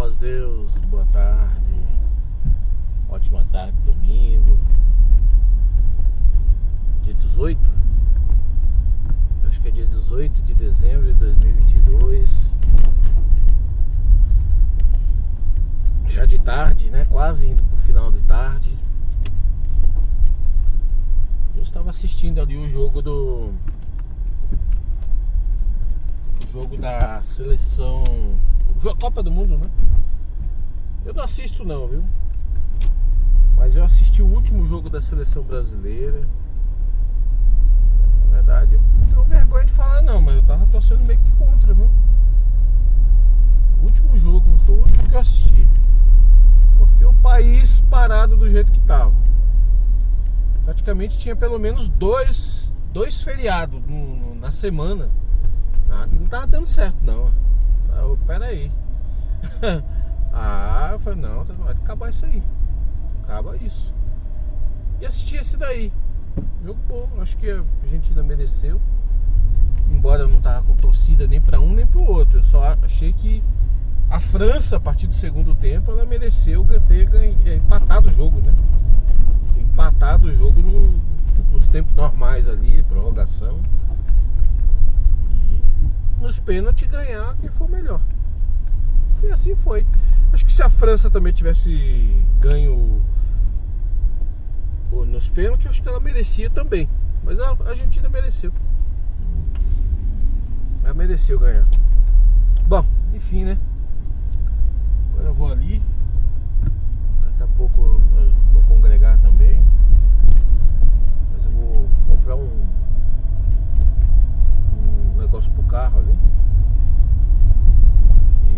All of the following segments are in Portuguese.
paz, Deus, boa tarde, ótima tarde, domingo, dia 18, acho que é dia 18 de dezembro de 2022, já de tarde, né, quase indo pro final de tarde. Eu estava assistindo ali o jogo da seleção, Copa do Mundo, né? Eu não assisto não, viu? Mas eu assisti o último jogo da seleção brasileira. Na verdade, eu não tenho vergonha de falar não, mas eu tava torcendo meio que contra, viu? O último jogo foi o último que eu assisti. Porque o país parado do jeito que tava. Praticamente tinha pelo menos dois feriados na semana. Que não tava dando certo não. Eu, pera aí. Eu falei, não, vai acabar isso aí. Acaba isso. E assisti esse daí. Jogo bom, acho que a Argentina mereceu. Embora eu não tava com torcida nem pra um nem pro outro. Eu só achei que a França, a partir do segundo tempo, ela mereceu ter empatado o jogo, né? Empatado o jogo nos tempos normais ali, prorrogação. Nos pênaltis ganhar quem for melhor. Foi assim, foi. Acho que se a França também tivesse ganho nos pênaltis, acho que ela merecia também. Mas a Argentina mereceu. Ela mereceu ganhar. Bom, enfim, né? Agora eu vou ali. Daqui a pouco eu vou congregar também. Mas eu vou comprar um negócio pro carro ali. E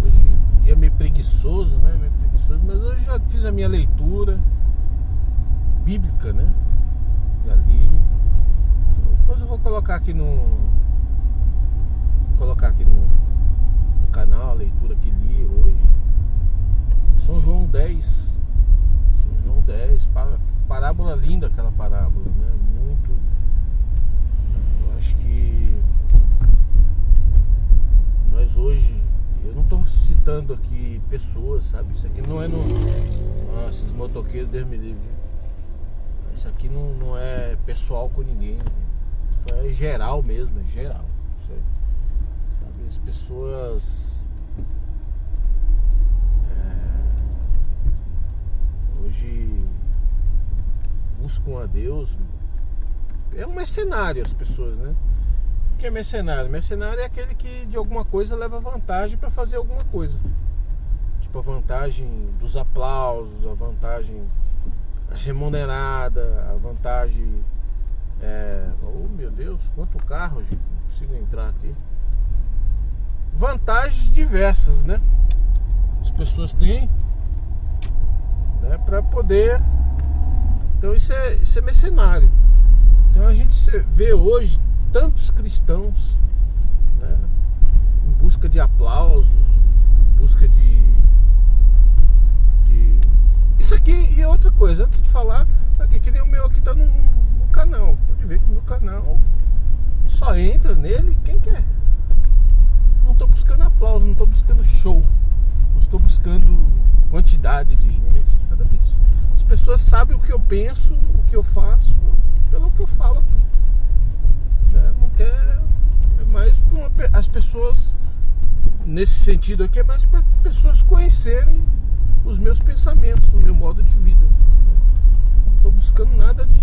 hoje o dia é meio preguiçoso, né? Mas hoje já fiz a minha leitura bíblica, né? Já li. Depois eu vou colocar aqui no canal a leitura que li hoje. São João 10. Parábola linda, aquela parábola, né? Muito. Eu acho que nós hoje, eu não estou citando aqui pessoas, sabe? Isso aqui não é esses motoqueiros, Deus me livre. Isso aqui não é pessoal com ninguém. É geral mesmo, é geral. Isso aí. Sabe? As pessoas hoje buscam a Deus. É um mercenário as pessoas, né? O que é mercenário? Mercenário é aquele que de alguma coisa leva vantagem para fazer alguma coisa. Tipo a vantagem dos aplausos, a vantagem remunerada, a vantagem oh meu Deus, quanto carro, gente, não consigo entrar aqui. Vantagens diversas, né? As pessoas têm, né, para poder. Então isso é mercenário. Então a gente vê hoje tantos cristãos, né, em busca de aplausos, em busca de isso aqui. E outra coisa, antes de falar aqui, que nem o meu aqui tá no canal. Pode ver que o meu canal só entra nele quem quer. Não estou buscando aplauso, não estou buscando show, não estou buscando quantidade de gente, nada disso. As pessoas sabem o que eu penso, o que eu faço, pelo que eu falo aqui. Não quer, é mais para as pessoas, nesse sentido aqui, é mais para pessoas conhecerem os meus pensamentos, o meu modo de vida. Não estou buscando nada de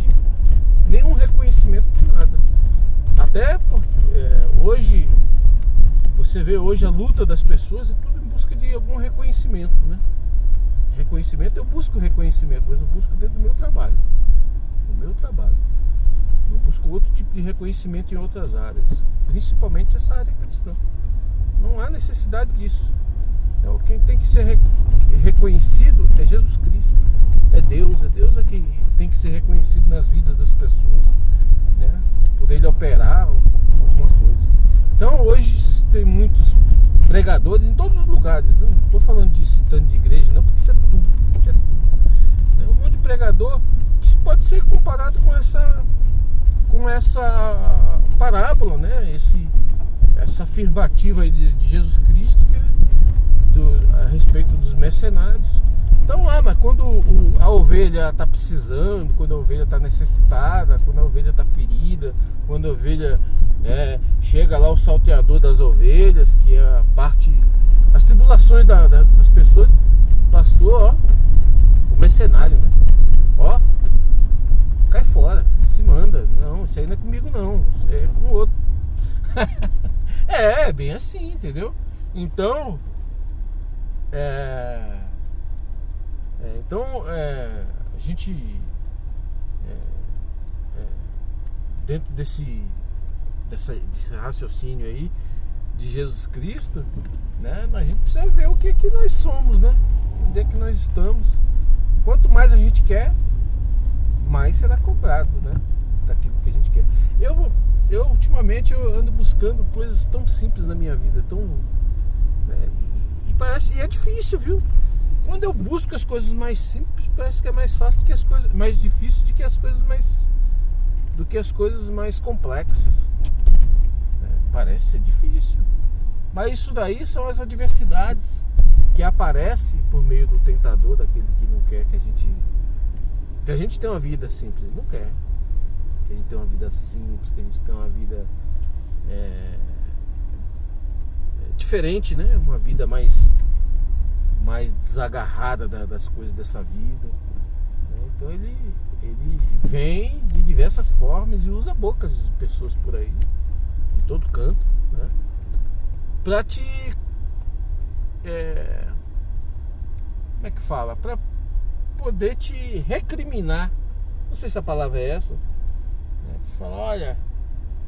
nenhum reconhecimento de nada. Até porque hoje você vê hoje a luta das pessoas, é tudo em busca de algum reconhecimento, né? Reconhecimento, eu busco reconhecimento, mas eu busco dentro do meu trabalho. No meu trabalho. Não busco outro tipo de reconhecimento em outras áreas, principalmente essa área cristã. Não há necessidade disso. Então, quem tem que ser reconhecido é Jesus Cristo. É Deus que tem que ser reconhecido nas vidas das pessoas, né? Por ele operar alguma coisa. Então hoje tem muitos pregadores em todos os lugares, viu? Não estou falando de citando de igreja não, porque isso é tudo. É um monte de pregador que pode ser comparado com essa parábola, né? essa afirmativa aí de Jesus Cristo a respeito dos mercenários. Então mas quando a ovelha está precisando, quando a ovelha está necessitada, quando a ovelha está ferida, quando a ovelha chega lá o salteador das ovelhas, que é a parte, as tribulações das pessoas, pastor, o mercenário, né? Cai fora, se manda. Não, isso aí não é comigo não, isso é com o outro. É bem assim, entendeu? Então a gente dentro desse raciocínio aí de Jesus Cristo, né, a gente precisa ver o que é que nós somos, né? Onde é que nós estamos. Quanto mais a gente quer, mais será cobrado, né, daquilo que a gente quer. Eu ultimamente eu ando buscando coisas tão simples na minha vida, tão, né, e é difícil, viu? Quando eu busco as coisas mais simples, parece que é mais fácil do que as coisas mais difíceis do que as coisas mais complexas. Parece ser difícil, mas isso daí são as adversidades que aparecem por meio do tentador, daquele que não quer que a gente tenha uma vida simples, não quer que a gente tenha uma vida simples, que a gente tenha uma vida diferente, né? Uma vida mais desagarrada das coisas dessa vida, né? Então ele vem de diversas formas e usa bocas de pessoas por aí, de todo canto, né? Pra te como é que fala? Pra poder te recriminar, não sei se a palavra é essa, né? Fala, olha,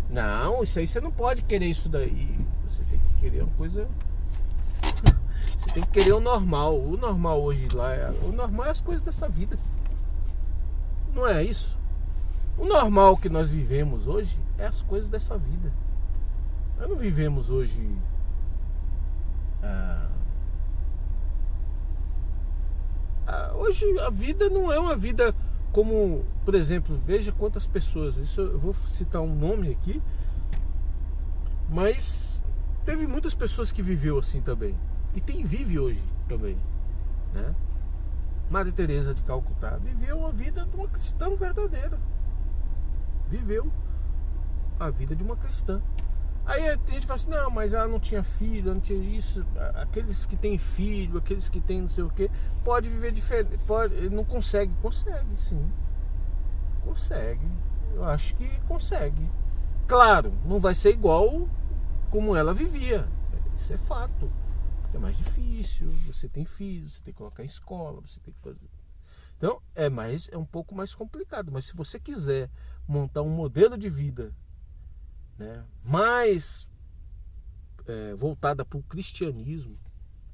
não, isso aí você não pode querer isso daí, você tem que querer uma coisa. Você tem que querer o normal. O normal hoje lá o normal é as coisas dessa vida. Não é isso? O normal que nós vivemos hoje é as coisas dessa vida. Nós não vivemos hoje hoje a vida não é uma vida como, por exemplo, veja quantas pessoas, isso eu vou citar um nome aqui, mas teve muitas pessoas que viveu assim também. E vive hoje também, né? Madre Teresa de Calcutá viveu a vida de uma cristã verdadeira. Viveu a vida de uma cristã. Aí a gente fala assim, não, mas ela não tinha filho, não tinha isso. Aqueles que têm filho, aqueles que têm não sei o que, pode viver diferente, não consegue. Consegue, sim. Consegue. Eu acho que consegue. Claro, não vai ser igual como ela vivia. Isso é fato. É mais difícil, você tem filhos, você tem que colocar em escola, você tem que fazer. Então é um pouco mais complicado. Mas se você quiser montar um modelo de vida, né, mais voltada para o cristianismo,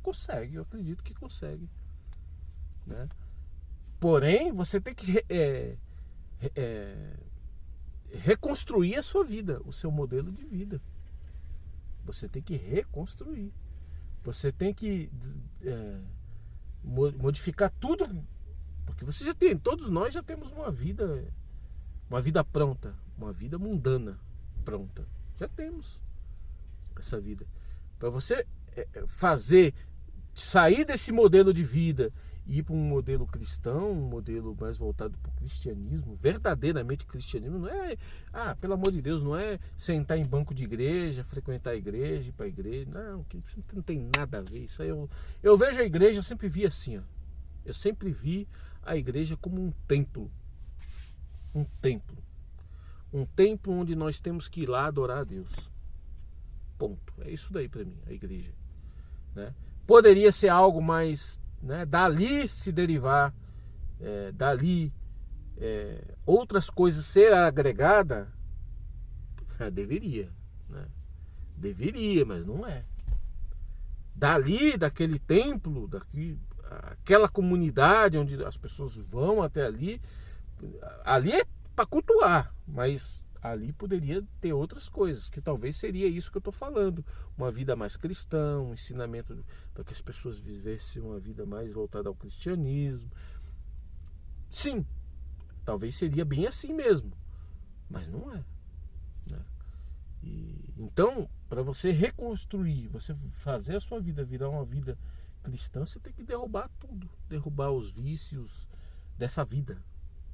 consegue, eu acredito que consegue, né? Porém, você tem que reconstruir a sua vida, o seu modelo de vida. Você tem que reconstruir. Você tem que modificar tudo, porque você já tem, todos nós já temos uma vida pronta, uma vida mundana pronta. Já temos essa vida. Para você sair desse modelo de vida e ir para um modelo cristão, um modelo mais voltado para o cristianismo, verdadeiramente cristianismo, não é, pelo amor de Deus, não é sentar em banco de igreja, frequentar a igreja, ir para a igreja, não, que não tem nada a ver. Isso aí eu vejo a igreja, eu sempre vi assim, ó, eu sempre vi a igreja como um templo onde nós temos que ir lá adorar a Deus, ponto. É isso daí para mim, a igreja, né? Poderia ser algo mais, né, dali se derivar, outras coisas ser agregada, deveria, né? Deveria, mas não é. Dali, daquele templo, aquela comunidade onde as pessoas vão até ali é para cultuar, mas ali poderia ter outras coisas, que talvez seria isso que eu estou falando, uma vida mais cristã, um ensinamento para que as pessoas vivessem uma vida mais voltada ao cristianismo. Sim, talvez seria bem assim mesmo, mas não é, né? E Então, para você reconstruir, você fazer a sua vida virar uma vida cristã, você tem que derrubar tudo. Derrubar os vícios dessa vida.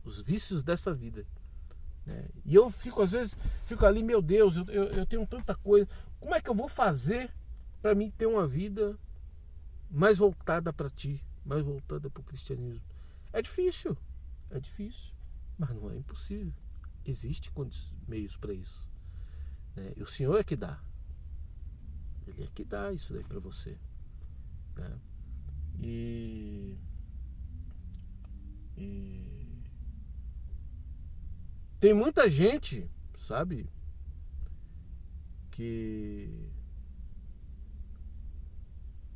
Os vícios dessa vida. E eu fico, às vezes, fico ali, meu Deus, eu tenho tanta coisa. Como é que eu vou fazer para mim ter uma vida mais voltada para ti, mais voltada para o cristianismo? É difícil, mas não é impossível. Existem meios para isso. E o Senhor é que dá. Ele é que dá isso daí para você. E tem muita gente, sabe, que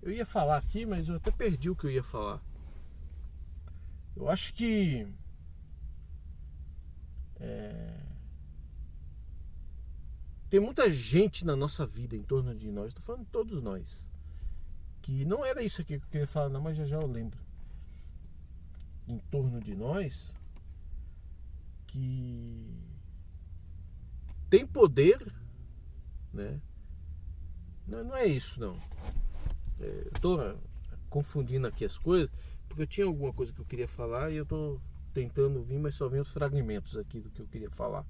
eu ia falar aqui, mas eu até perdi o que eu ia falar. Eu acho que tem muita gente na nossa vida, em torno de nós, estou falando de todos nós, que não era isso aqui que eu queria falar, não, mas já eu lembro. Em torno de nós, que tem poder, né? Não é isso, não. Eu estou confundindo aqui as coisas, porque eu tinha alguma coisa que eu queria falar e eu estou tentando vir, mas só vem os fragmentos aqui do que eu queria falar,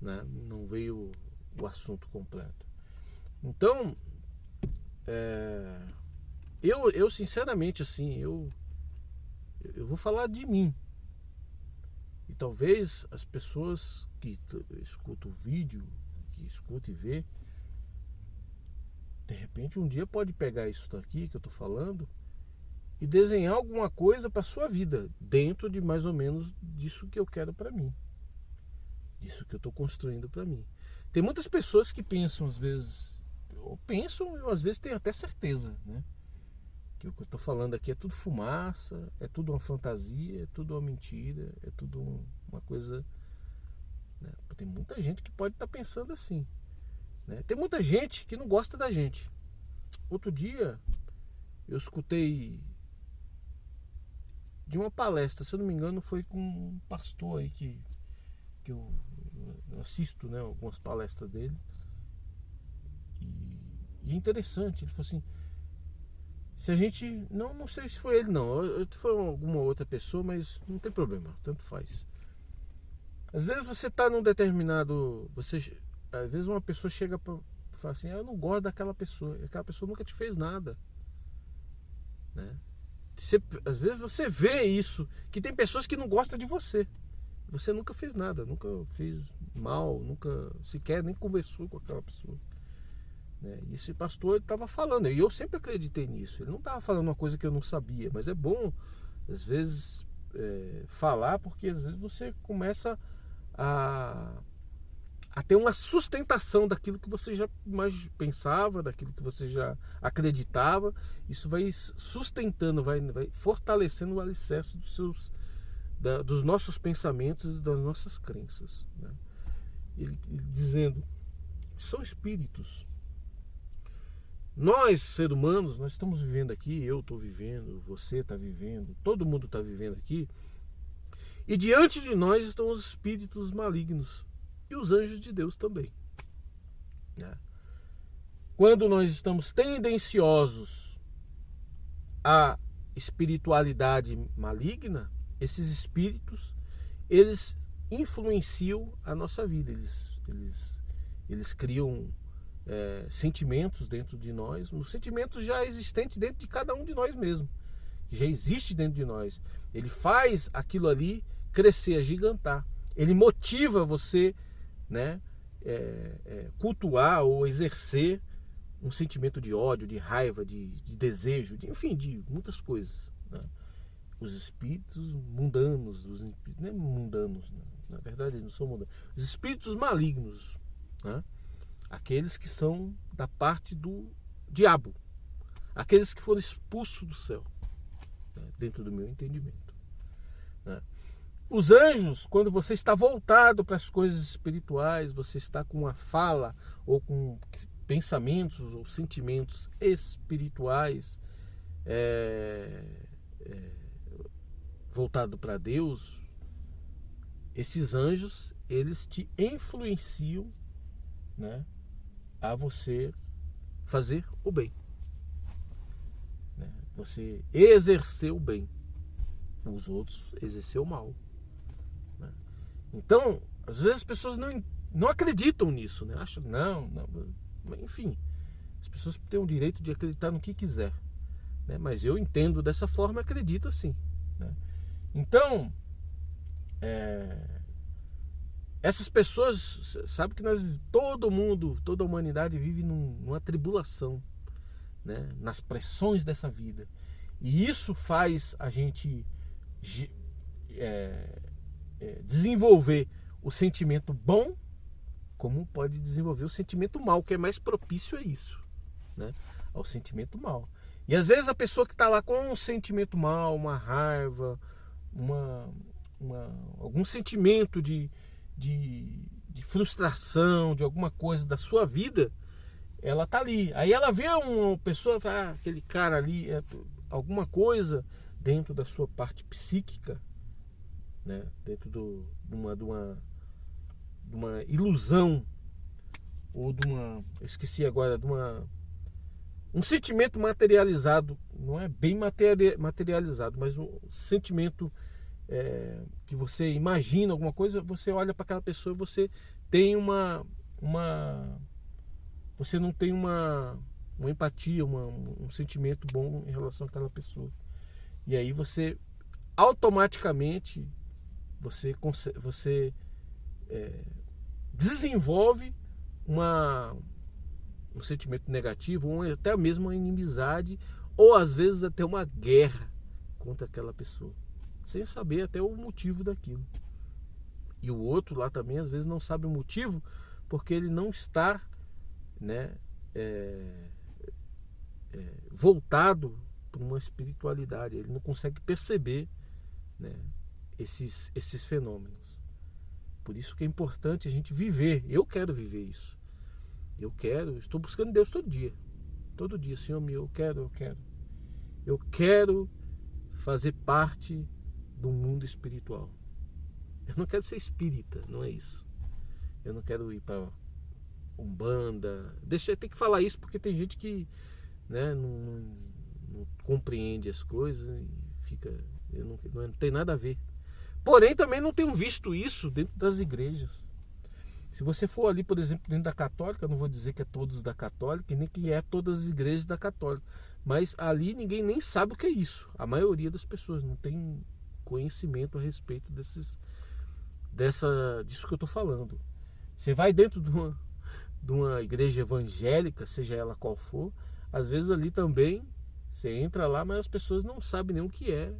né? Não veio o assunto completo. Então, eu sinceramente, assim, eu vou falar de mim. E talvez as pessoas que escutam o vídeo, que escutam e vê, de repente um dia pode pegar isso daqui que eu estou falando e desenhar alguma coisa para sua vida, dentro de mais ou menos disso que eu quero para mim, disso que eu estou construindo para mim. Tem muitas pessoas que pensam às vezes, eu às vezes tenho até certeza, né? Que o que eu estou falando aqui é tudo fumaça, é tudo uma fantasia, é tudo uma mentira, é tudo uma coisa, né? Tem muita gente que pode estar pensando assim, né? Tem muita gente que não gosta da gente. Outro dia eu escutei de uma palestra, se eu não me engano foi com um pastor aí que eu assisto, né, algumas palestras dele, e é interessante. Ele falou assim: se a gente, não sei se foi ele não, foi alguma outra pessoa, mas não tem problema, tanto faz. Às vezes você está num determinado, às vezes uma pessoa chega para falar assim: eu não gosto daquela pessoa, e aquela pessoa nunca te fez nada, né? Às vezes você vê isso, que tem pessoas que não gostam de você. Você nunca fez nada, nunca fez mal, nunca sequer nem conversou com aquela pessoa, né? E esse pastor estava falando, e eu sempre acreditei nisso. Ele não estava falando uma coisa que eu não sabia, mas é bom às vezes falar, porque às vezes você começa a ter uma sustentação daquilo que você já mais pensava, daquilo que você já acreditava. Isso vai sustentando, vai fortalecendo o alicerce dos nossos pensamentos e das nossas crenças, né? Ele dizendo: são espíritos. Nós, seres humanos, nós estamos vivendo aqui, eu estou vivendo, você está vivendo, todo mundo está vivendo aqui, e diante de nós estão os espíritos malignos e os anjos de Deus também, né? Quando nós estamos tendenciosos à espiritualidade maligna, esses espíritos, eles influenciam a nossa vida, eles criam sentimentos dentro de nós, um sentimento já existente dentro de cada um de nós mesmo, já existe dentro de nós. Ele faz aquilo ali crescer, agigantar. Ele motiva você, né, cultuar ou exercer um sentimento de ódio, de raiva, de desejo, enfim, de muitas coisas, né? Os espíritos mundanos, não é mundanos, né? Na verdade eles não são mundanos, os espíritos malignos, né? Aqueles que são da parte do diabo, aqueles que foram expulsos do céu, né? Dentro do meu entendimento, né? Os anjos, quando você está voltado para as coisas espirituais, você está com uma fala ou com pensamentos ou sentimentos espirituais, voltado para Deus, esses anjos, eles te influenciam, né, a você fazer o bem, né? Você exercer o bem, os outros exercer o mal, né? Então, às vezes as pessoas não acreditam nisso, né? Acham, não, enfim, as pessoas têm o direito de acreditar no que quiser, né? Mas eu entendo dessa forma, acredito assim, né? Então, essas pessoas, sabe que todo mundo, toda a humanidade vive numa tribulação, né? Nas pressões dessa vida, e isso faz a gente desenvolver o sentimento bom, como pode desenvolver o sentimento mal, que é mais propício a isso, né? Ao sentimento mal. E às vezes a pessoa que está lá com um sentimento mal, uma raiva, algum sentimento de frustração, de alguma coisa da sua vida, ela tá ali. Aí ela vê uma pessoa, fala, aquele cara ali, alguma coisa dentro da sua parte psíquica, né? Dentro de uma ilusão, ou eu esqueci agora, um sentimento materializado, não é bem materializado, mas um sentimento que você imagina alguma coisa, você olha para aquela pessoa e você tem você não tem uma empatia, um sentimento bom em relação àquela pessoa. E aí você automaticamente você desenvolve um sentimento negativo, ou até mesmo uma inimizade, ou às vezes até uma guerra contra aquela pessoa, sem saber até o motivo daquilo. E o outro lá também às vezes não sabe o motivo, porque ele não está, né, voltado para uma espiritualidade, ele não consegue perceber, né, esses fenômenos. Por isso que é importante a gente viver. Eu quero viver isso. Estou buscando Deus todo dia. Todo dia, Senhor, eu quero fazer parte do mundo espiritual. Eu não quero ser espírita, não é isso. Eu não quero ir para Umbanda. Tem que falar isso porque tem gente que, né, não compreende as coisas e fica. Não tem nada a ver. Porém, também não tenho visto isso dentro das igrejas. Se você for ali, por exemplo, dentro da católica, eu não vou dizer que é todos da católica, nem que é todas as igrejas da católica, mas ali ninguém nem sabe o que é isso. A maioria das pessoas não tem conhecimento a respeito disso que eu estou falando. Você vai dentro de uma igreja evangélica, seja ela qual for, às vezes ali também, você entra lá, mas as pessoas não sabem nem o que é.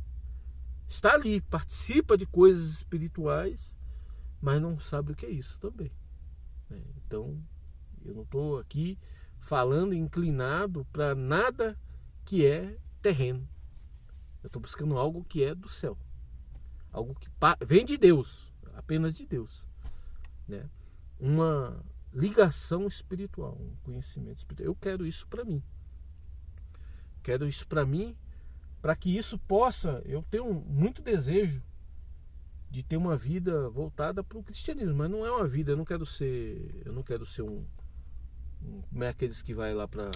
Está ali, participa de coisas espirituais, mas não sabe o que é isso também. Então, eu não estou aqui falando inclinado para nada que é terreno. Eu estou buscando algo que é do céu. Algo que vem de Deus, apenas de Deus, né? Uma ligação espiritual, um conhecimento espiritual. Eu quero isso para mim. Quero isso para mim, para que isso possa... Eu tenho muito desejo de ter uma vida voltada para o cristianismo, mas não é uma vida, eu não quero ser como é aqueles que vai lá para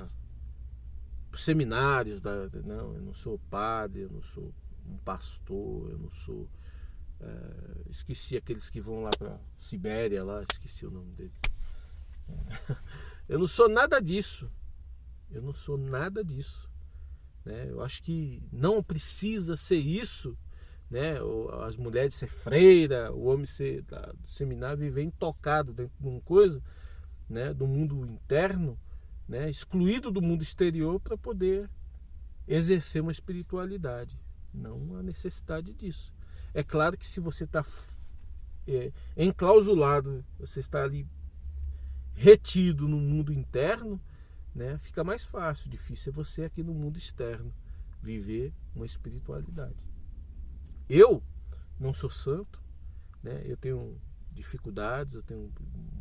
seminários, não, eu não sou padre, eu não sou um pastor, eu não sou, esqueci aqueles que vão lá para Sibéria, lá, esqueci o nome deles. Eu não sou nada disso, né? Eu acho que não precisa ser isso, né? As mulheres ser freira, o homem ser do seminário, viver intocado dentro de uma coisa, né? Do mundo interno, né? Excluído do mundo exterior para poder exercer uma espiritualidade. Não há necessidade disso. É claro que se você está enclausulado, você está ali retido no mundo interno, né? Fica mais fácil. Difícil é você aqui no mundo externo viver uma espiritualidade. Eu não sou santo, né? Eu tenho dificuldades, eu tenho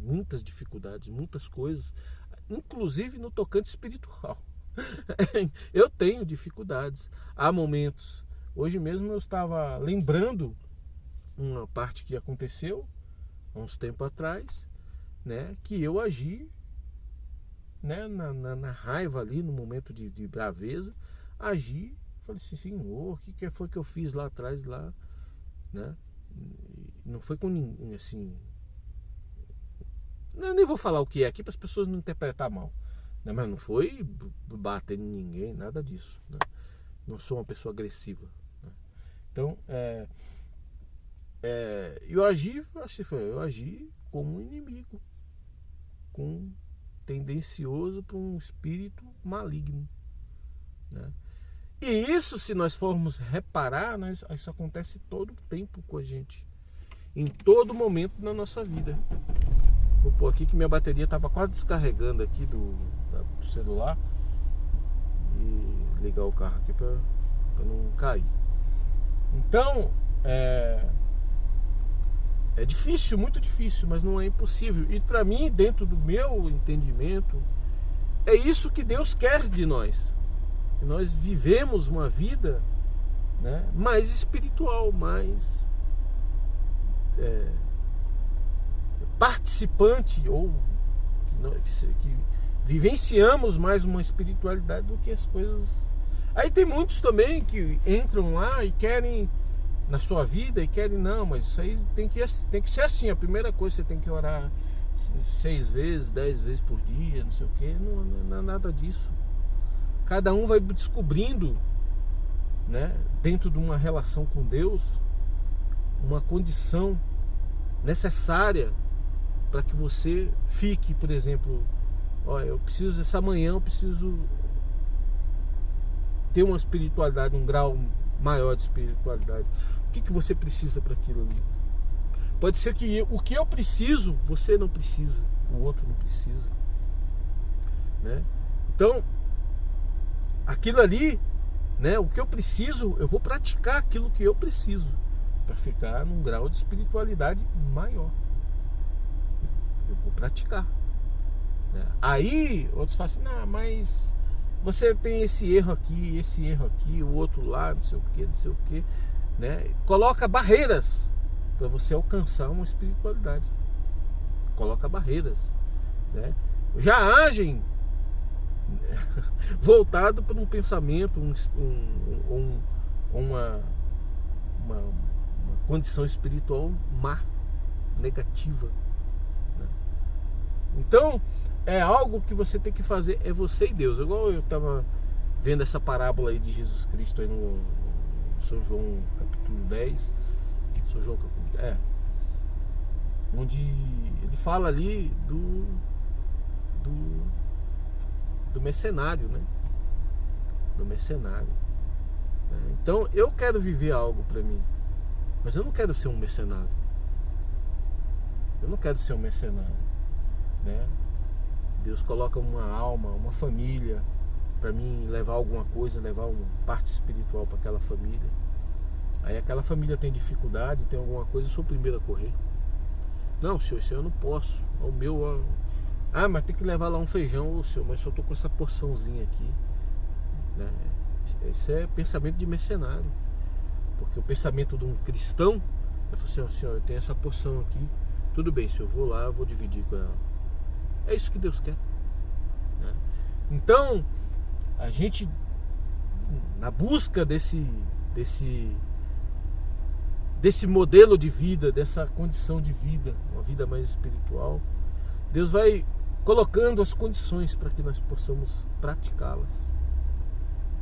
muitas dificuldades, muitas coisas, inclusive no tocante espiritual. Eu tenho dificuldades. Há momentos. Hoje mesmo eu estava lembrando uma parte que aconteceu há uns tempos atrás, né? Que eu agi né, na raiva ali, no momento de braveza, agi. Falei assim, Senhor, o que foi que eu fiz lá atrás, lá, né? Não foi com ninguém, assim... Eu nem vou falar o que é aqui para as pessoas não interpretar mal, né? Mas não foi bater em ninguém, nada disso, né? Não sou uma pessoa agressiva, né? Então, eu agi como um inimigo, tendencioso para um espírito maligno, né? E isso, se nós formos reparar, isso acontece todo o tempo com a gente, em todo momento na nossa vida. Vou pôr aqui que minha bateria estava quase descarregando aqui do celular, e ligar o carro aqui para não cair. Então, é difícil, muito difícil, mas não é impossível. E para mim, dentro do meu entendimento, é isso que Deus quer de nós. Que nós vivemos uma vida, né, mais espiritual, mais participante, ou que vivenciamos mais uma espiritualidade do que as coisas. Aí tem muitos também que entram lá e querem, na sua vida, e querem, não, mas isso aí tem que ser assim. A primeira coisa, você tem que orar 6 vezes, 10 vezes por dia, não sei o que. Não é nada disso. Cada um vai descobrindo, né, dentro de uma relação com Deus, uma condição necessária para que você fique, por exemplo, essa manhã eu preciso ter uma espiritualidade, um grau maior de espiritualidade. O que você precisa para aquilo ali? Pode ser que o que eu preciso, você não precisa, o outro não precisa, né? Então, aquilo ali, né, o que eu preciso, eu vou praticar aquilo que eu preciso para ficar num grau de espiritualidade maior. Eu vou praticar, né? Aí outros falam assim, não, mas você tem esse erro aqui, o outro lá, não sei o que, né? Coloca barreiras para você alcançar uma espiritualidade. Coloca barreiras, né? Já agem voltado para um pensamento, uma condição espiritual má, negativa, né? Então, é algo que você tem que fazer, é você e Deus. Igual eu estava vendo essa parábola aí de Jesus Cristo aí no São João capítulo 10, onde ele fala ali do mercenário, né? Do mercenário, né? Então eu quero viver algo para mim, mas eu não quero ser um mercenário. Eu não quero ser um mercenário, né? Deus coloca uma alma, uma família para mim levar alguma coisa, levar uma parte espiritual para aquela família. Aí aquela família tem dificuldade, tem alguma coisa, eu sou o primeiro a correr. Não, senhor, isso eu não posso. O meu... mas tem que levar lá um feijão, senhor, mas só tô com essa porçãozinha aqui, né? Isso é pensamento de mercenário. Porque o pensamento de um cristão é assim, senhor, eu tenho essa porção aqui, tudo bem, senhor, eu vou lá, eu vou dividir com ela. É isso que Deus quer, né? Então, a gente, na busca desse modelo de vida, dessa condição de vida, uma vida mais espiritual, Deus vai colocando as condições para que nós possamos praticá-las.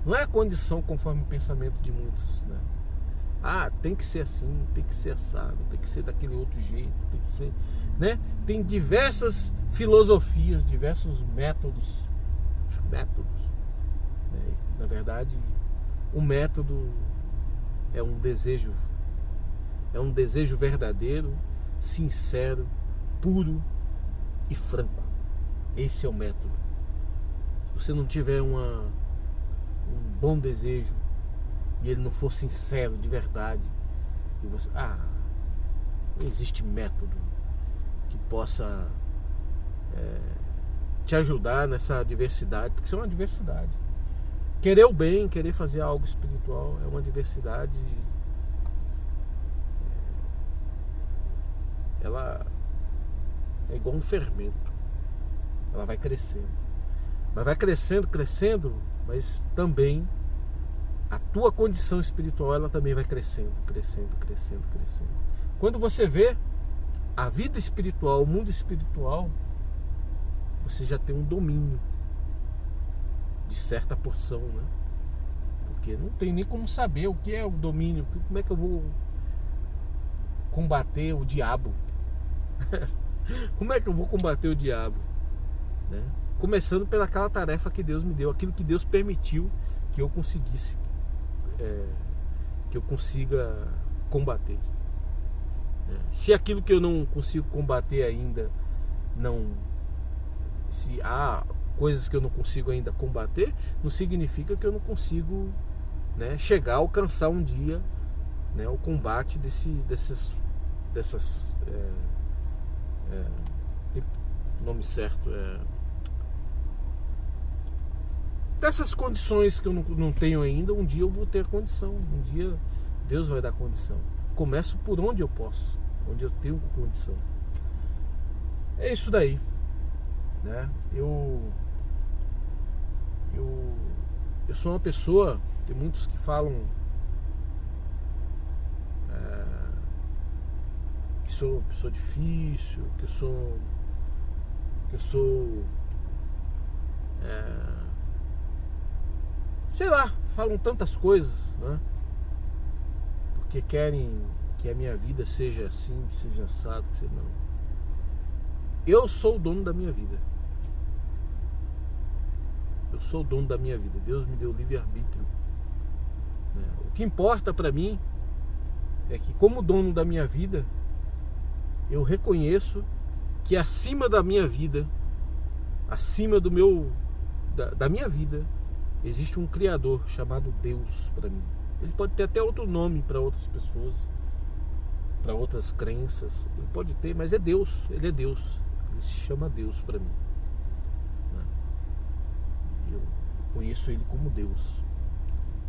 Não é a condição conforme o pensamento de muitos, né? Tem que ser assim, tem que ser assado, tem que ser daquele outro jeito, tem que ser, né? Tem diversas filosofias, diversos métodos, né? Na verdade, o método é um desejo verdadeiro, sincero, puro e franco. Esse é o método. Se você não tiver um bom desejo e ele não for sincero de verdade, e você, não existe método que possa te ajudar nessa diversidade, porque isso é uma diversidade. Querer o bem, querer fazer algo espiritual é uma diversidade. Ela é igual um fermento, ela vai crescendo. Mas vai crescendo, crescendo, mas também a tua condição espiritual, ela também vai crescendo, crescendo, crescendo, crescendo. Quando você vê a vida espiritual, o mundo espiritual, você já tem um domínio de certa porção, né? Porque não tem nem como saber o que é o domínio, como é que eu vou combater o diabo? Como é que eu vou combater o diabo? Né? Começando pelaquela tarefa que Deus me deu, aquilo que Deus permitiu que eu conseguisse, que eu consiga combater. Se aquilo que eu não consigo combater ainda, se há coisas que eu não consigo ainda combater, não significa que eu não consigo, né, chegar a alcançar um dia, né, o combate dessas nome certo, dessas condições que eu não tenho ainda. Um dia eu vou ter condição, um dia Deus vai dar condição. Começo por onde eu posso, onde eu tenho condição. É isso daí, né? Eu sou uma pessoa, tem muitos que falam que sou uma pessoa difícil, que eu sou sei lá, falam tantas coisas, né? Porque querem que a minha vida seja assim, que seja assado, que seja não. Eu sou o dono da minha vida. Eu sou o dono da minha vida. Deus me deu livre-arbítrio. O que importa para mim é que, como dono da minha vida, eu reconheço que acima da minha vida, acima da minha vida, existe um Criador chamado Deus para mim. Ele pode ter até outro nome para outras pessoas, para outras crenças. Ele pode ter, mas é Deus. Ele é Deus. Ele se chama Deus para mim. Eu conheço Ele como Deus.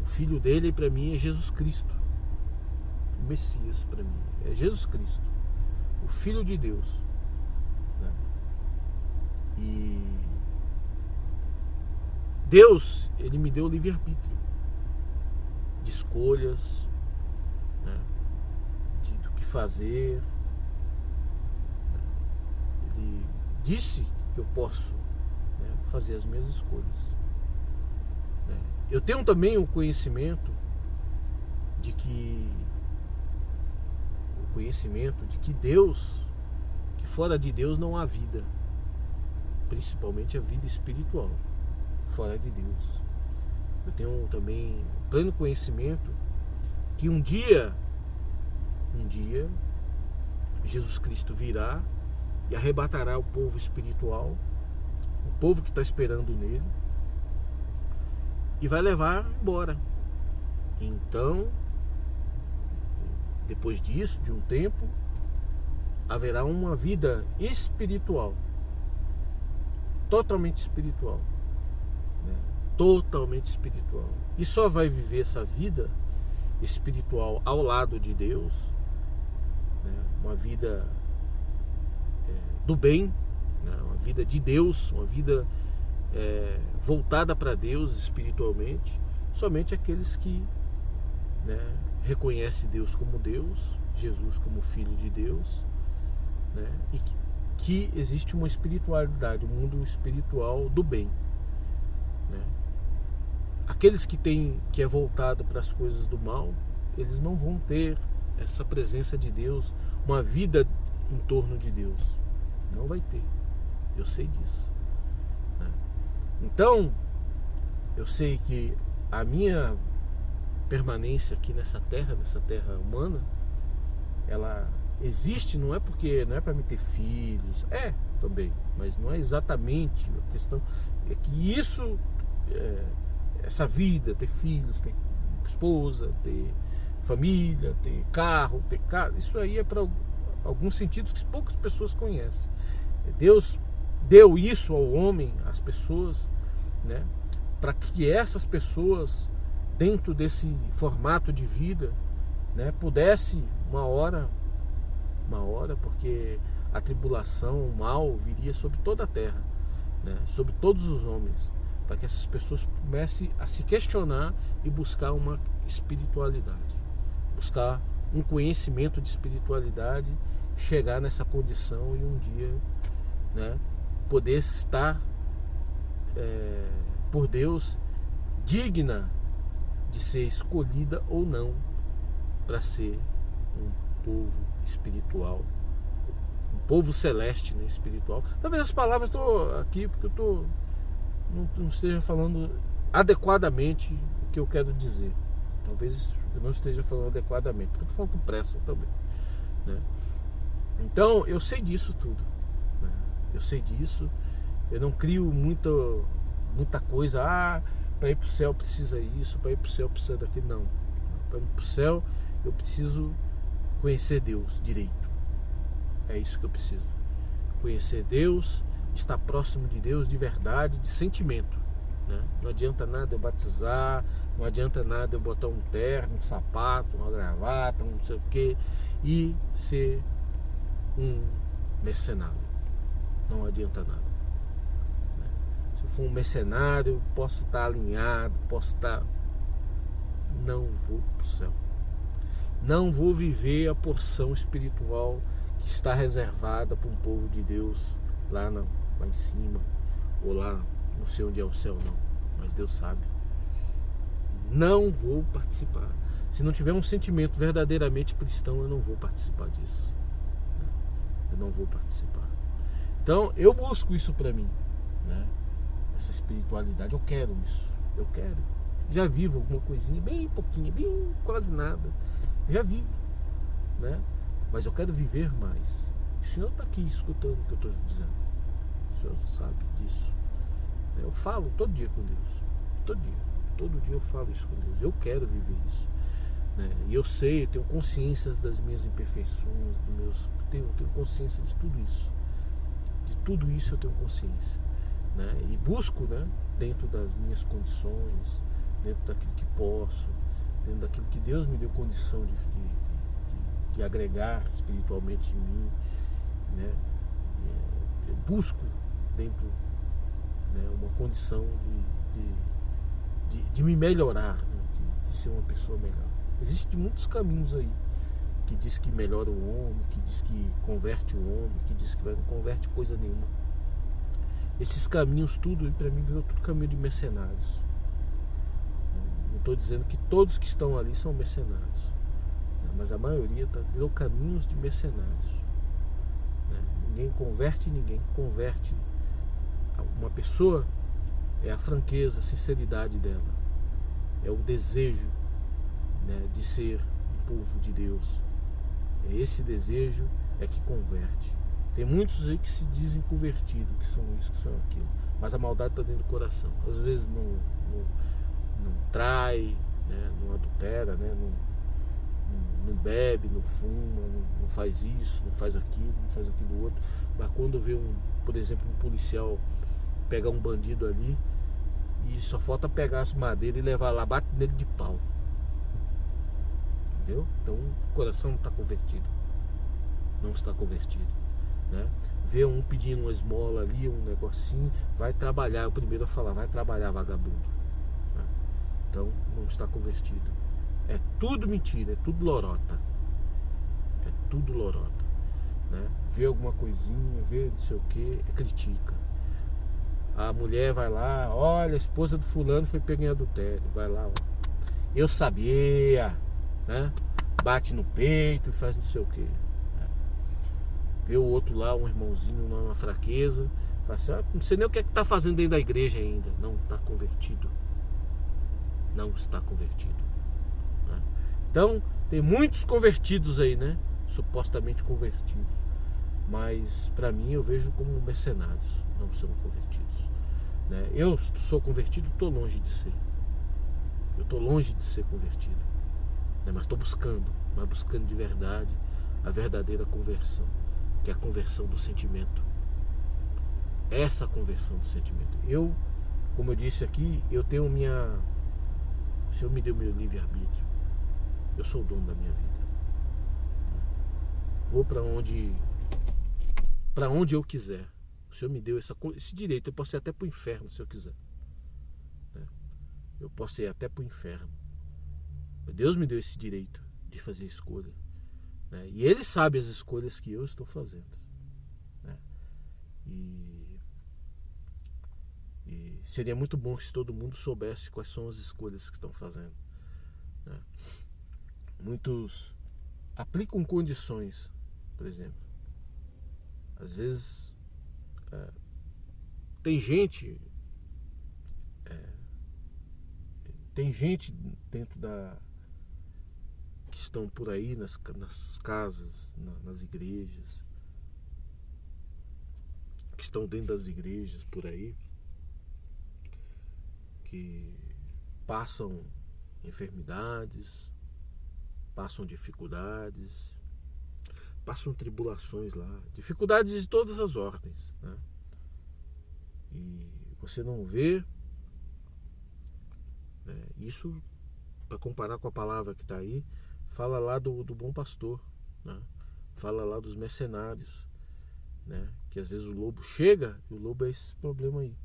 O Filho dele para mim é Jesus Cristo. O Messias para mim é Jesus Cristo, o Filho de Deus. E Deus, Ele me deu livre-arbítrio de escolhas, né, do que fazer. Ele disse que eu posso, né, fazer as minhas escolhas. Eu tenho também o conhecimento de que Deus, que fora de Deus não há vida, principalmente a vida espiritual, fora de Deus. Eu tenho também pleno conhecimento que um dia Jesus Cristo virá e arrebatará o povo espiritual, o povo que está esperando nele, e vai levar embora. Então, depois disso, de um tempo, haverá uma vida espiritual, totalmente espiritual, né? Totalmente espiritual. E só vai viver essa vida espiritual ao lado de Deus, né? Uma vida do bem, né? Uma vida de Deus, uma vida voltada para Deus espiritualmente, somente aqueles que, né, reconhecem Deus como Deus, Jesus como Filho de Deus, né, e que existe uma espiritualidade, um mundo espiritual do bem, né. Aqueles que é voltado para as coisas do mal, eles não vão ter essa presença de Deus, uma vida em torno de Deus. Não vai ter. Eu sei disso. Então, eu sei que a minha permanência aqui nessa terra humana, ela existe, não é para me ter filhos, também, mas não é exatamente a questão. É que isso, essa vida, ter filhos, ter esposa, ter família, ter carro, ter casa, isso aí é para alguns sentidos que poucas pessoas conhecem. Deus deu isso ao homem, às pessoas, né, para que essas pessoas, dentro desse formato de vida, né, pudesse uma hora, porque a tribulação, o mal viria sobre toda a terra, né, sobre todos os homens, para que essas pessoas comecem a se questionar e buscar uma espiritualidade, buscar um conhecimento de espiritualidade, chegar nessa condição e um dia, né, poder estar por Deus digna de ser escolhida ou não para ser um povo espiritual, um povo celeste, né, espiritual. Talvez as palavras, estou aqui porque eu não esteja falando adequadamente o que eu quero dizer. Talvez eu não esteja falando adequadamente, porque eu estou falando com pressa também, né? Então eu sei disso tudo, né? Eu sei disso. Eu não crio muita coisa. Para ir para o céu precisa isso, para ir para o céu precisa daquilo. Não. Para ir para o céu eu preciso conhecer Deus direito. É isso que eu preciso. Conhecer Deus, estar próximo de Deus de verdade, de sentimento, né? Não adianta nada eu batizar, não adianta nada eu botar um terno, um sapato, uma gravata, não sei o que, e ser um mercenário. Não adianta nada. Se eu for um mercenário, posso estar alinhado, não vou para o céu. Não vou viver a porção espiritual que está reservada para um povo de Deus lá em cima, ou lá, não sei onde é o céu não, mas Deus sabe. Não vou participar. Se não tiver um sentimento verdadeiramente cristão, eu não vou participar disso. Eu não vou participar. Então eu busco isso para mim, né? Essa espiritualidade, eu quero isso, eu quero. Já vivo alguma coisinha, bem pouquinho, bem quase nada. Já vivo, né? Mas eu quero viver mais. O Senhor está aqui escutando o que eu estou dizendo. O Senhor sabe disso. Eu falo todo dia com Deus. Todo dia eu falo isso com Deus. Eu quero viver isso, né? E eu sei, eu tenho consciência das minhas imperfeições, eu tenho consciência de tudo isso. De tudo isso eu tenho consciência, né? E busco, né, dentro das minhas condições, dentro daquilo que posso, dentro daquilo que Deus me deu condição de agregar espiritualmente em mim, né? Eu busco dentro, né, uma condição de me melhorar, né? de ser uma pessoa melhor. Existem muitos caminhos aí que diz que melhora o homem, que diz que converte o homem, que diz que não converte coisa nenhuma. Esses caminhos tudo, para mim, virou tudo caminho de mercenários. Não estou dizendo que todos que estão ali são mercenários, né? Mas a maioria virou caminhos de mercenários, né? Ninguém converte ninguém. Converte uma pessoa é a franqueza, a sinceridade dela, é o desejo, né, de ser um povo de Deus. É esse desejo é que converte. Tem muitos aí que se dizem convertidos, que são isso, que são aquilo, mas a maldade está dentro do coração. Às vezes não trai, né, não adultera, né, não bebe, não fuma, não faz isso, não faz aquilo outro. Mas quando vê por exemplo, um policial pegar um bandido ali, e só falta pegar as madeiras e levar lá, bate nele de pau. Entendeu? Então o coração não está convertido. Não está convertido, né? Vê um pedindo uma esmola ali, um negocinho, vai trabalhar. O primeiro a falar, vai trabalhar, vagabundo, né? Então não está convertido. É tudo mentira, é tudo lorota. É tudo lorota, né? Vê alguma coisinha, vê não sei o que, critica. A mulher vai lá, olha, a esposa do fulano foi pega em adultério. Vai lá, ó, eu sabia, né? Bate no peito e faz não sei o que, né? Vê o outro lá, um irmãozinho, uma fraqueza, fala assim, não sei nem o que é que tá fazendo dentro da igreja ainda. Não está convertido. Não está convertido, né? Então, tem muitos convertidos aí, né? Supostamente convertidos. Mas para mim eu vejo como mercenários, não são convertidos, né? Eu sou convertido, estou longe de ser. Eu estou longe de ser convertido, né? Mas estou buscando de verdade a verdadeira conversão, que é a conversão do sentimento. Essa conversão do sentimento. Eu, como eu disse aqui, eu tenho o Senhor me deu meu livre-arbítrio. Eu sou o dono da minha vida. Vou para onde eu quiser. O Senhor me deu esse direito. Eu posso ir até para o inferno se eu quiser, né? Eu posso ir até para o inferno. Deus me deu esse direito de fazer escolha, né? E Ele sabe as escolhas que eu estou fazendo, né? E seria muito bom se todo mundo soubesse quais são as escolhas que estão fazendo, né? Muitos aplicam condições, por exemplo. Às vezes tem gente dentro que estão por aí nas casas, nas igrejas, que estão dentro das igrejas por aí, que passam enfermidades, passam dificuldades, passam tribulações lá, dificuldades de todas as ordens, né? E você não vê, né? Isso, para comparar com a palavra que está aí, fala lá do bom pastor, né? Fala lá dos mercenários, né? Que às vezes o lobo chega, e o lobo é esse problema aí,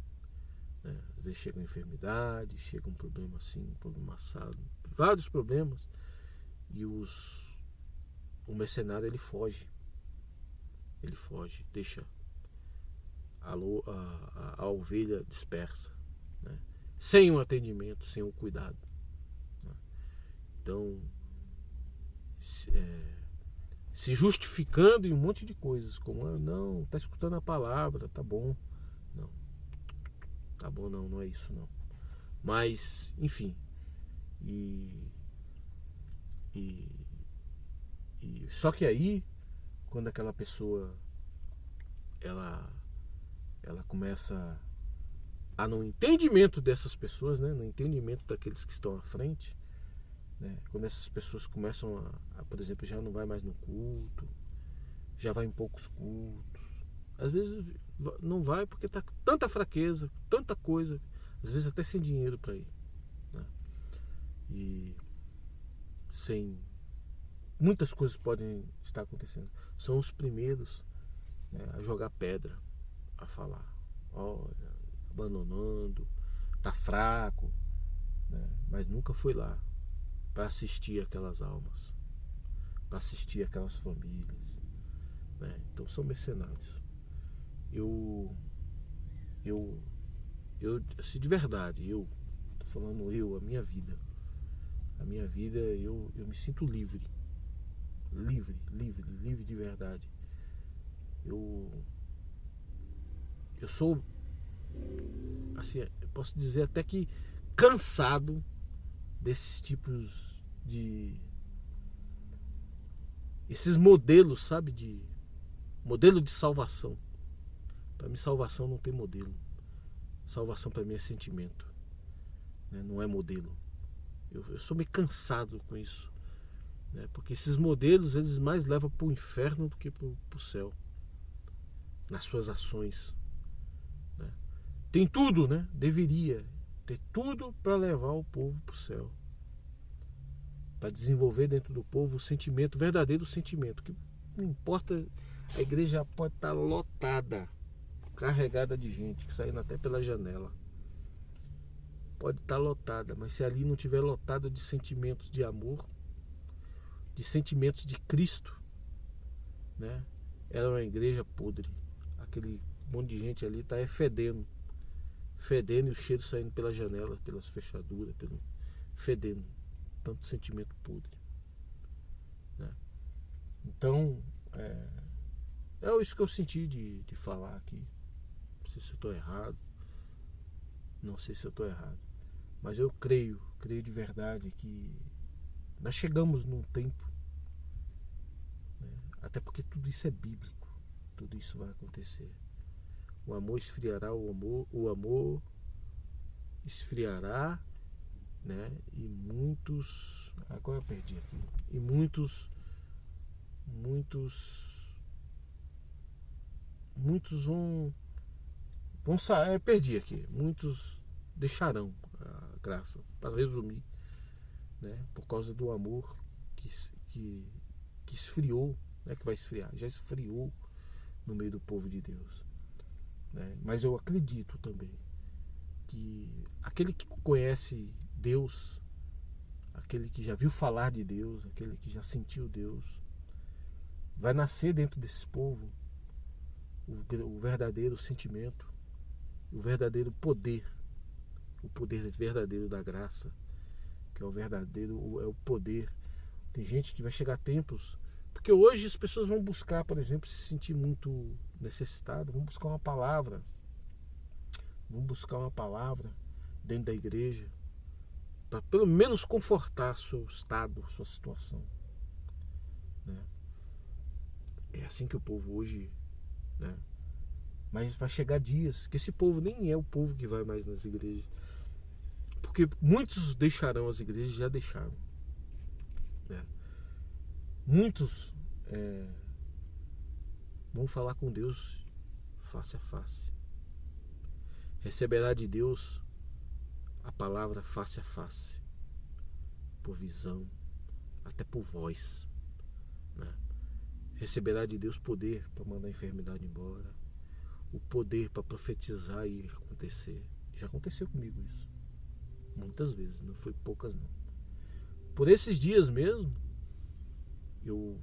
né? Às vezes chega uma enfermidade, chega um problema assim, um problema assado, vários problemas, e o mercenário ele foge, deixa a ovelha dispersa, né? Sem um atendimento, sem um cuidado, né? Então, se justificando em um monte de coisas, como não, tá escutando a palavra, tá bom. Não, tá bom, não é isso não. Mas, enfim, só que aí, quando aquela pessoa ela começa no entendimento dessas pessoas, né, no entendimento daqueles que estão à frente, né, quando essas pessoas começam por exemplo, já não vai mais no culto, já vai em poucos cultos, às vezes não vai porque está tanta fraqueza, tanta coisa, às vezes até sem dinheiro para ir, né, e muitas coisas podem estar acontecendo. São os primeiros, né, a jogar pedra, a falar, olha, abandonando, tá fraco, né, mas nunca foi lá para assistir aquelas almas, para assistir aquelas famílias, né? Então são mercenários. Eu assim, de verdade, tô falando a minha vida, eu me sinto livre de verdade. Eu sou, assim, eu posso dizer até que cansado desses tipos esses modelos, sabe, de modelo de salvação. Para mim, salvação não tem modelo. Salvação para mim é sentimento, né? Não é modelo. Eu sou meio cansado com isso, né? Porque esses modelos eles mais levam para o inferno do que para o céu, nas suas ações, né? Tem tudo, né? Deveria ter tudo para levar o povo para o céu, para desenvolver dentro do povo o sentimento, o verdadeiro sentimento, que não importa, a igreja pode estar lotada, carregada de gente, saindo até pela janela, pode estar lotada, mas se ali não tiver lotada de sentimentos de amor, de sentimentos de Cristo, né, ela é uma igreja podre. Aquele monte de gente ali está fedendo e o cheiro saindo pela janela, pelas fechaduras, fedendo, tanto sentimento podre, né? Então é isso que eu senti de falar aqui. Não sei se eu estou errado, mas eu creio de verdade que nós chegamos num tempo, né? Até porque tudo isso é bíblico, tudo isso vai acontecer. O amor esfriará, o amor esfriará, né? E muitos, agora eu perdi aqui, e muitos vão sair, perdi aqui, muitos deixarão a graça, para resumir, né? Por causa do amor que esfriou, né? Que vai esfriar, já esfriou no meio do povo de Deus. né? Mas eu acredito também que aquele que conhece Deus, aquele que já viu falar de Deus, aquele que já sentiu Deus, vai nascer dentro desse povo o verdadeiro sentimento, o verdadeiro poder, o poder verdadeiro da graça, que é o verdadeiro, é o poder. Tem gente que vai chegar a tempos, porque hoje as pessoas vão buscar, por exemplo, se sentir muito necessitado, vão buscar uma palavra, dentro da igreja, para pelo menos confortar seu estado, sua situação, né? É assim que o povo hoje, né? Mas vai chegar dias que esse povo nem é o povo que vai mais nas igrejas, porque muitos deixarão as igrejas, já deixaram, né? Muitos vão falar com Deus face a face, receberá de Deus a palavra face a face, por visão, até por voz, né? Receberá de Deus poder para mandar a enfermidade embora, o poder para profetizar e acontecer. Já aconteceu comigo isso muitas vezes, não foi poucas não. Por esses dias mesmo eu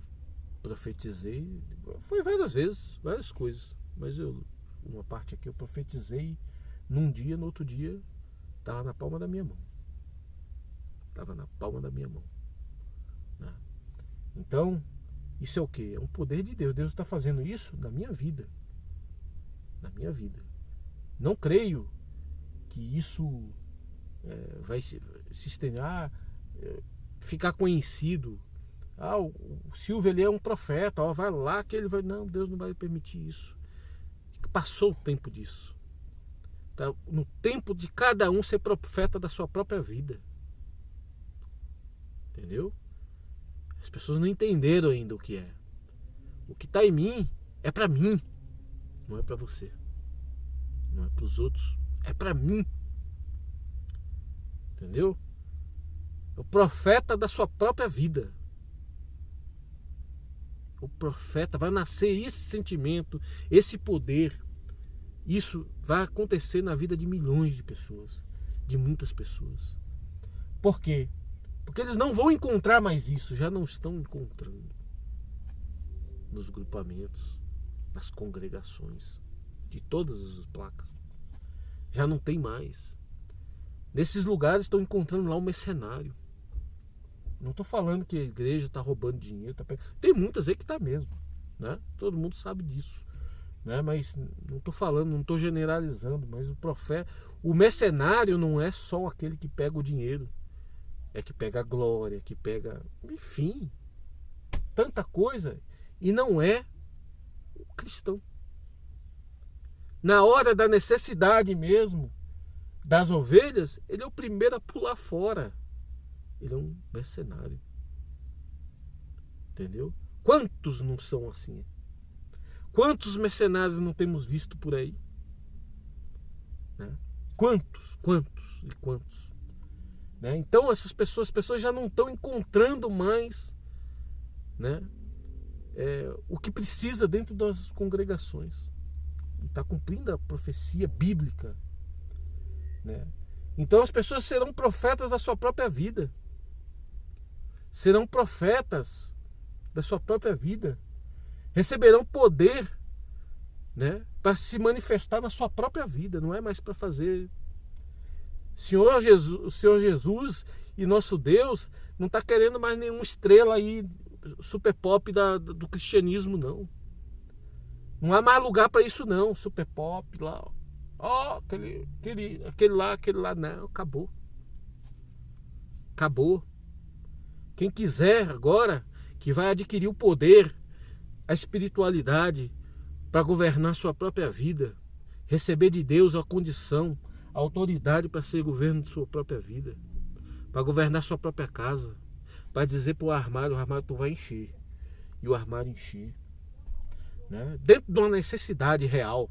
profetizei, foi várias vezes, várias coisas, mas uma parte aqui eu profetizei num dia, no outro dia estava na palma da minha mão, né? Então isso é o que? É um poder de Deus. Deus está fazendo isso na minha vida, não creio que isso vai se estender, ficar conhecido. O Silvio, ele é um profeta, vai lá que ele vai. Não, Deus não vai permitir isso. Passou o tempo disso. Tá no tempo de cada um ser profeta da sua própria vida. Entendeu? As pessoas não entenderam ainda o que é. O que está em mim é para mim, não é para você, não é para os outros, é para mim. Entendeu? É o profeta da sua própria vida. O profeta, vai nascer esse sentimento, esse poder. Isso vai acontecer na vida de milhões de pessoas, de muitas pessoas. Por quê? Porque eles não vão encontrar mais isso, já não estão encontrando nos grupamentos, nas congregações, de todas as placas. Já não tem mais. Nesses lugares estão encontrando lá um mercenário. Não estou falando que a igreja está roubando dinheiro. Tem muitas aí que está mesmo, né? Todo mundo sabe disso, né? Mas não estou falando, não estou generalizando. Mas o profeta, o mercenário não é só aquele que pega o dinheiro, é que pega a glória, que pega, enfim, tanta coisa, e não é o cristão. Na hora da necessidade mesmo das ovelhas, ele é o primeiro a pular fora. Ele é um mercenário. Entendeu? Quantos não são assim? Quantos mercenários não temos visto por aí? Né? Quantos? Né? Então as pessoas já não estão encontrando mais, né, o que precisa dentro das congregações. E está cumprindo a profecia bíblica, né? Então as pessoas serão profetas da sua própria vida. Serão profetas da sua própria vida. Receberão poder, né, para se manifestar na sua própria vida. Não é mais para fazer. O Senhor Jesus e nosso Deus não está querendo mais nenhuma estrela aí super pop do cristianismo, não. Não há mais lugar para isso, não. Super pop lá, aquele lá, não. Acabou. Quem quiser agora, que vai adquirir o poder, a espiritualidade para governar sua própria vida, receber de Deus a condição, a autoridade para ser governo de sua própria vida, para governar sua própria casa, para dizer para o armário tu vai encher, e o armário encher, né? Dentro de uma necessidade real.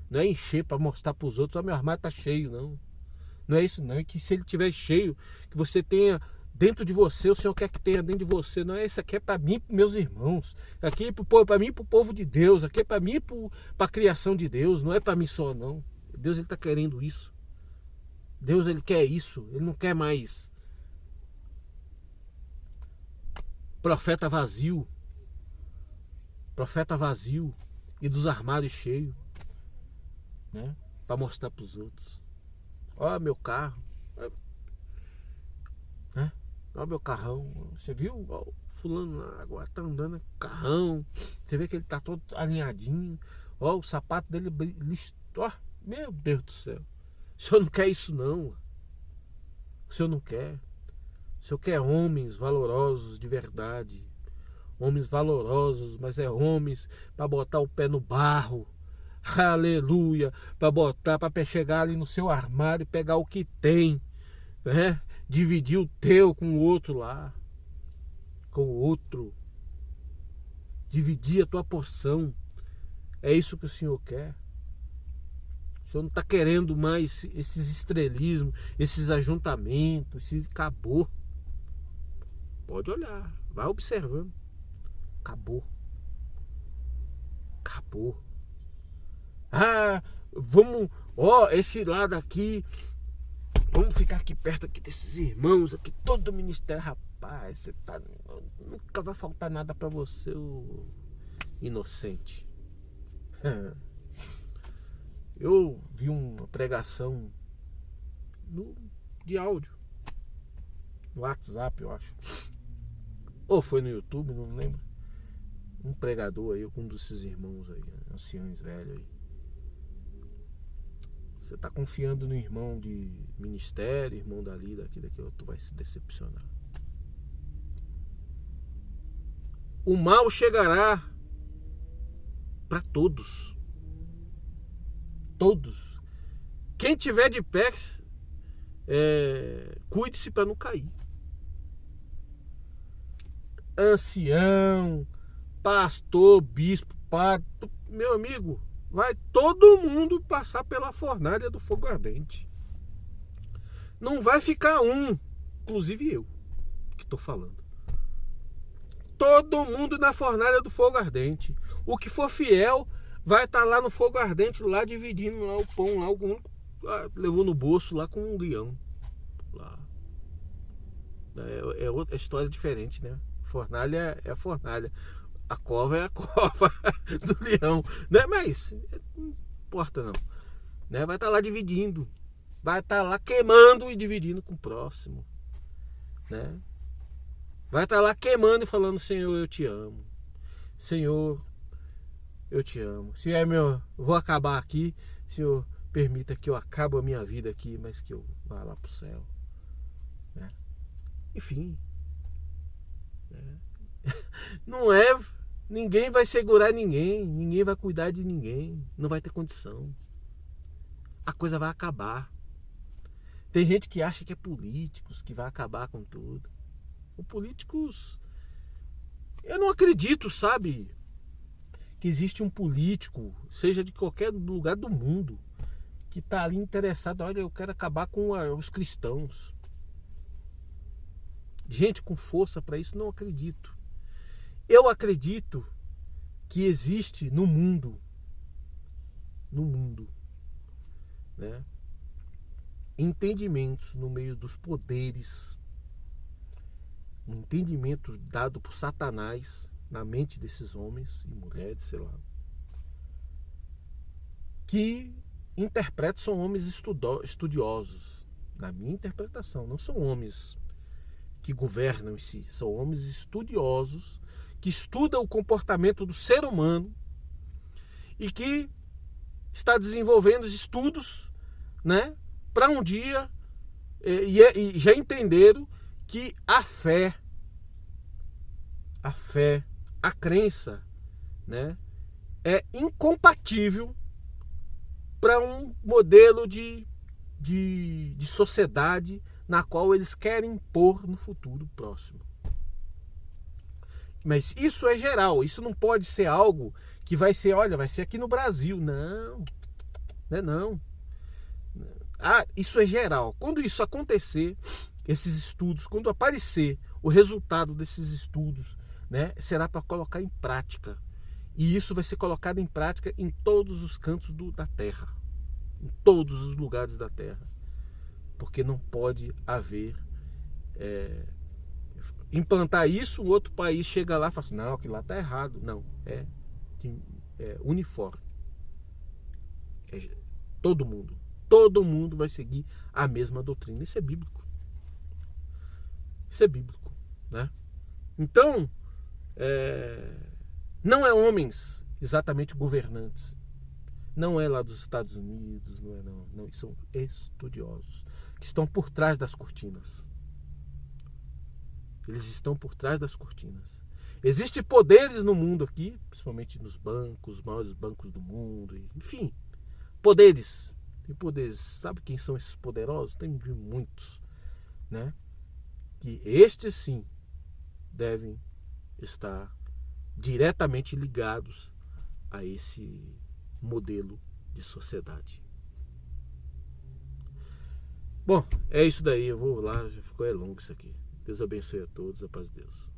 Não é encher para mostrar para os outros, meu armário está cheio, não. Não é isso não, é que se ele estiver cheio, que você tenha dentro de você, o Senhor quer que tenha dentro de você. Não é isso aqui, é para mim e para meus irmãos. Aqui é para mim e para o povo de Deus. Aqui é para mim e para a criação de Deus. Não é para mim só, não. Deus, ele está querendo isso. Deus, ele quer isso. Ele não quer mais profeta vazio. Profeta vazio e dos armários cheios, né? Para mostrar para os outros. Ó meu carro, né? Ó meu carrão. Você viu? Ó, fulano lá agora tá andando com carrão. Você vê que ele tá todo alinhadinho. Ó, o sapato dele ó, meu Deus do céu. O senhor não quer isso não. O senhor não quer. O senhor quer homens valorosos de verdade. Homens valorosos, mas é homens para botar o pé no barro. Aleluia. Para chegar ali no seu armário e pegar o que tem, né? Dividir o teu com o outro lá. Com o outro. Dividir a tua porção. É isso que o Senhor quer. O Senhor não está querendo mais esses estrelismos, esses ajuntamentos, esse acabou. Pode olhar, vai observando. Acabou. Acabou. Ah, vamos, ó, esse lado aqui, vamos ficar aqui perto aqui desses irmãos aqui, todo o ministério. Rapaz, você tá, nunca vai faltar nada para você, o inocente. Eu vi uma pregação de áudio no WhatsApp, eu acho, ou foi no YouTube, não lembro. Um pregador aí, um desses irmãos aí, anciãos velhos aí. Você tá confiando no irmão de ministério, irmão daqui, tu vai se decepcionar. O mal chegará para todos. Todos. Quem tiver de pé, cuide-se para não cair. Ancião, pastor, bispo, padre, meu amigo, vai todo mundo passar pela fornalha do fogo ardente. Não vai ficar um, inclusive eu, que estou falando. Todo mundo na fornalha do fogo ardente. O que for fiel vai estar lá no fogo ardente, lá dividindo lá o pão, lá levou no bolso lá com um leão. Lá. É outra história diferente, né? Fornalha é a fornalha. A cova é a cova do leão, né? Mas não importa não, né? Vai estar lá dividindo, vai estar lá queimando e dividindo com o próximo, né? Vai estar lá queimando e falando: Senhor, eu te amo. Senhor, eu te amo. Se vou acabar aqui, Senhor, permita que eu acabe a minha vida aqui, mas que eu vá lá pro céu, né? Enfim, né? Não é. Ninguém vai segurar ninguém vai cuidar de ninguém, não vai ter condição. A coisa vai acabar. Tem gente que acha que é políticos que vai acabar com tudo. Os políticos, eu não acredito, sabe, que existe um político, seja de qualquer lugar do mundo, que está ali interessado. Olha, eu quero acabar com os cristãos. Gente com força para isso, não acredito. Eu acredito que existe no mundo, né, entendimentos no meio dos poderes, um entendimento dado por Satanás na mente desses homens e mulheres, sei lá, que interpretam, são homens estudiosos, na minha interpretação, não são homens que governam em si, são homens estudiosos que estudam o comportamento do ser humano e que está desenvolvendo estudos, né, para um dia e já entenderam que a fé, a crença, né, é incompatível para um modelo de sociedade na qual eles querem impor no futuro próximo. Mas isso é geral, isso não pode ser algo que vai ser, olha, vai ser aqui no Brasil. Não, não. Ah, isso é geral. Quando isso acontecer, esses estudos, quando aparecer o resultado desses estudos, né, será para colocar em prática. E isso vai ser colocado em prática em todos os cantos da Terra, em todos os lugares da Terra. Porque não pode haver implantar isso, o outro país chega lá e fala assim, não, aquilo lá está errado. Não, é uniforme. Todo mundo vai seguir a mesma doutrina. Isso é bíblico. Isso é bíblico, né? Então, não é homens exatamente governantes. Não é lá dos Estados Unidos, não, são estudiosos que estão por trás das cortinas. Eles estão por trás das cortinas. Existem poderes no mundo aqui, principalmente nos bancos, os maiores bancos do mundo, enfim, poderes. Tem poderes. Sabe quem são esses poderosos? Tem muitos, né? Que estes sim devem estar diretamente ligados a esse modelo de sociedade. Bom, é isso daí. Eu vou lá, já ficou longo isso aqui. Deus abençoe a todos, a paz de Deus.